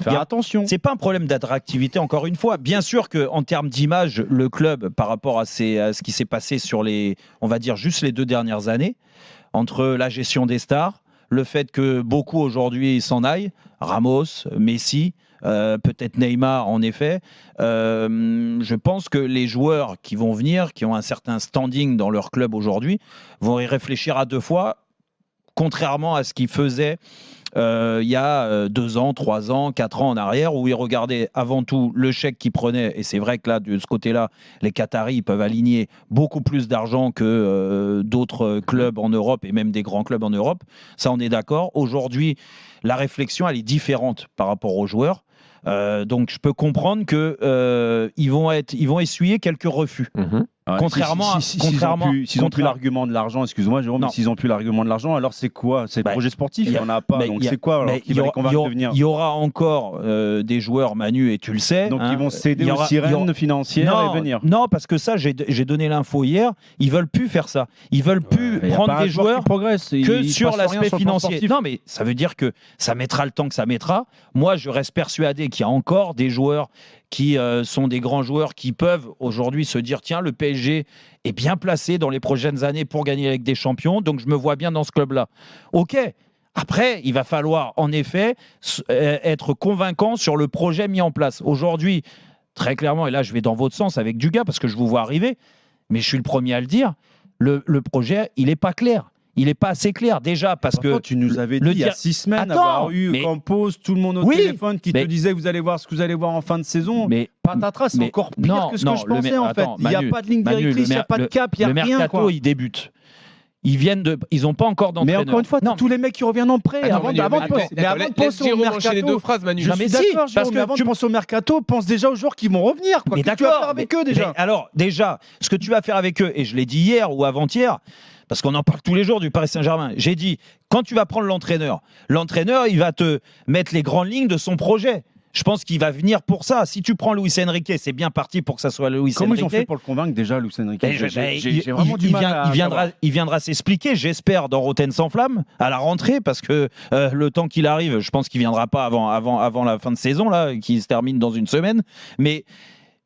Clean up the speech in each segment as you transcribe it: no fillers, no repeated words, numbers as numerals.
Faire attention. C'est pas un problème d'attractivité, encore une fois. Bien sûr qu'en termes d'image, le club, par rapport à ce qui s'est passé sur on va dire, juste les 2 dernières années, entre la gestion des stars, le fait que beaucoup aujourd'hui s'en aillent, Ramos, Messi, peut-être Neymar en effet, je pense que les joueurs qui vont venir, qui ont un certain standing dans leur club aujourd'hui, vont y réfléchir à 2 fois, contrairement à ce qu'ils faisaient il y a 2 ans, 3 ans, 4 ans en arrière, où ils regardaient avant tout le chèque qu'ils prenaient. Et c'est vrai que là, de ce côté-là, les Qataris ils peuvent aligner beaucoup plus d'argent que d'autres clubs en Europe et même des grands clubs en Europe. Ça, on est d'accord. Aujourd'hui, la réflexion, elle est différente par rapport aux joueurs. Donc, je peux comprendre que ils vont essuyer quelques refus. Ouais, Contrairement s'ils ont plus l'argument de l'argent, excuse-moi Jérôme, mais s'ils ont plus l'argument de l'argent, alors c'est quoi? C'est le projet sportif, il n'y en a pas, donc c'est quoi alors qui va les convaincre de venir? Il y aura encore des joueurs, Manu, et tu le sais. Donc ils vont céder aux sirènes financières et venir. Non, parce que ça, j'ai donné l'info hier, ils veulent plus faire ça. Ils veulent plus prendre des joueurs que sur l'aspect financier. Non, mais ça veut dire que ça mettra le temps que ça mettra. Moi, je reste persuadé qu'il y a encore des joueurs qui sont des grands joueurs qui peuvent aujourd'hui se dire tiens, le PSG est bien placé dans les prochaines années pour gagner avec des champions, donc je me vois bien dans ce club-là. Ok. Après, il va falloir en effet être convaincant sur le projet mis en place. Aujourd'hui, très clairement, et là je vais dans votre sens avec Dugas parce que je vous vois arriver, mais je suis le premier à le dire, le projet, il n'est pas clair. Il n'est pas assez clair, déjà, parce que... Tu nous avais dit il y a 6 semaines avoir eu Campos, tout le monde au téléphone qui te disait vous allez voir ce que vous allez voir en fin de saison. Mais patatras, c'est encore pire que ce que je pensais en fait. Il n'y a pas de ligne directrice, il n'y a pas de cap, il n'y a rien. Le mercato, il débute. Ils n'ont pas encore d'entraîneur. Mais encore une fois, tous les mecs qui reviennent en prêt. Avant de penser au mercato, les 2 phrases, Manu. Je suis d'accord, parce que avant de penser au mercato, pense déjà aux joueurs qui vont revenir. Mais d'accord, tu vas faire avec eux déjà. Alors déjà, ce que tu vas faire avec eux, et je l'ai dit hier ou avant-hier, parce qu'on en parle tous les jours du Paris Saint-Germain. J'ai dit, quand tu vas prendre l'entraîneur, il va te mettre les grandes lignes de son projet. Je pense qu'il va venir pour ça. Si tu prends Luis Enrique, c'est bien parti pour que ça soit Luis Enrique. Comment ils ont fait pour le convaincre déjà, Luis Enrique? J'ai vraiment du mal il viendra s'expliquer, j'espère, dans Rotten sans flamme, à la rentrée, parce que le temps qu'il arrive, je pense qu'il ne viendra pas avant la fin de saison, là, qui se termine dans une semaine. Mais...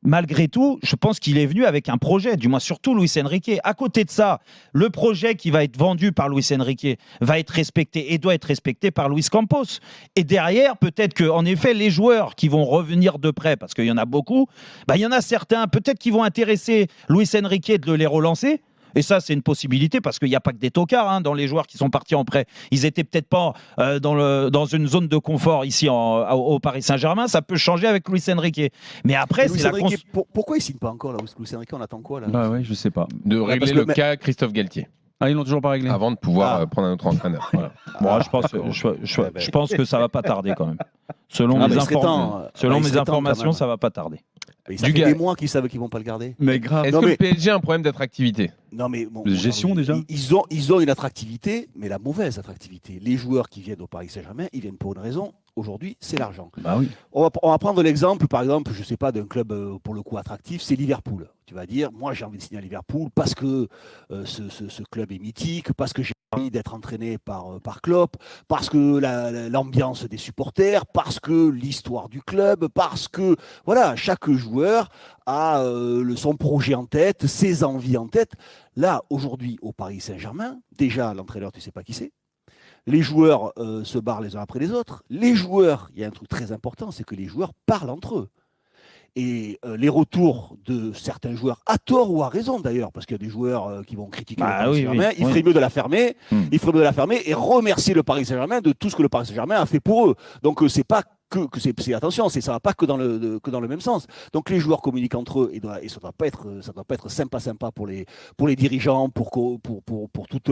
malgré tout, je pense qu'il est venu avec un projet, du moins surtout Luis Enrique. À côté de ça, le projet qui va être vendu par Luis Enrique va être respecté et doit être respecté par Luis Campos. Et derrière, peut-être que, en effet, les joueurs qui vont revenir de près, parce qu'il y en a beaucoup, il y en a certains, peut-être qui vont intéresser Luis Enrique de les relancer. Et ça, c'est une possibilité parce qu'il n'y a pas que des tocards dans les joueurs qui sont partis en prêt. Ils étaient peut-être pas dans une zone de confort ici au Paris Saint-Germain. Ça peut changer avec Luis Enrique. Mais après, c'est pourquoi il ne signe pas encore là, Luis Enrique? On attend quoi là? Bah ouais, je sais pas. De régler le cas Christophe Galtier. Ah, ils l'ont toujours pas réglé. Avant de pouvoir prendre un autre entraîneur. Voilà. Bon, je pense que ça va pas tarder quand même. Selon mes informations, ça va pas tarder. Ça fait des mois qu'ils savent qu'ils vont pas le garder. Mais grave. Est-ce que le PSG a un problème d'attractivité? Non mais de gestion déjà. Ils ont une attractivité, mais la mauvaise attractivité. Les joueurs qui viennent au Paris Saint-Germain, ils viennent pour une raison. Aujourd'hui, c'est l'argent. Bah oui. On va prendre l'exemple, par exemple, je sais pas, d'un club pour le coup attractif, c'est Liverpool. Tu vas dire, moi j'ai envie de signer à Liverpool parce que ce club est mythique, parce que j'ai envie d'être entraîné par Klopp, parce que l'ambiance des supporters, parce que l'histoire du club, parce que voilà, chaque joueur a son projet en tête, ses envies en tête. Là, aujourd'hui, au Paris Saint-Germain, déjà l'entraîneur, tu sais pas qui c'est. Les joueurs se barrent les uns après les autres. Les joueurs, il y a un truc très important, c'est que les joueurs parlent entre eux. Et les retours de certains joueurs, à tort ou à raison d'ailleurs, parce qu'il y a des joueurs qui vont critiquer le Paris Saint-Germain, il ferait mieux de la fermer, il ferait mieux de la fermer et remercier le Paris Saint-Germain de tout ce que le Paris Saint-Germain a fait pour eux. Donc c'est pas attention, ça va pas que dans le même sens. Donc les joueurs communiquent entre eux et ça doit pas être sympa pour les dirigeants, pour toute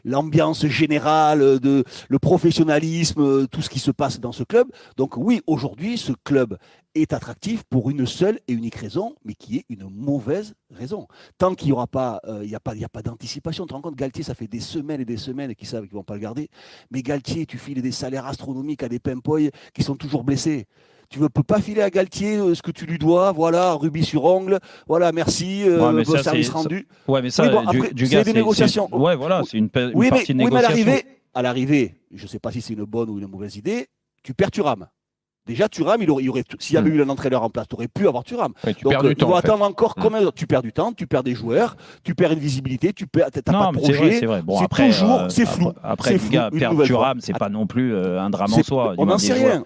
l'ambiance générale, le professionnalisme, tout ce qui se passe dans ce club. Donc oui, aujourd'hui, ce club est attractif pour une seule et unique raison, mais qui est une mauvaise raison. Tant qu'il n'y aura pas, il n'y a pas d'anticipation. Tu te rends compte, Galtier, ça fait des semaines et des semaines qu'ils savent qu'ils ne vont pas le garder. Mais Galtier, tu files des salaires astronomiques à des pimpoys qui sont toujours blessés. Tu ne peux pas filer à Galtier ce que tu lui dois, voilà, rubis sur ongle, voilà, merci, service rendu. Ouais, mais ça, c'est des négociations. Ouais, voilà, c'est une partie de négociation. Oui, mais à l'arrivée, je ne sais pas si c'est une bonne ou une mauvaise idée, tu perds, tu rames. Déjà, Thuram, s'il y avait eu un entraîneur en place, tu aurais pu avoir Thuram. Ouais, tu Donc, perds du temps. Il faut attendre encore combien de temps. Tu perds du temps, tu perds des joueurs, tu perds une visibilité, tu n'as pas de projet. C'est vrai. Bon, c'est flou. Après, les gars, perdre Thuram, c'est pas non plus un drame en soi. On n'en sait rien.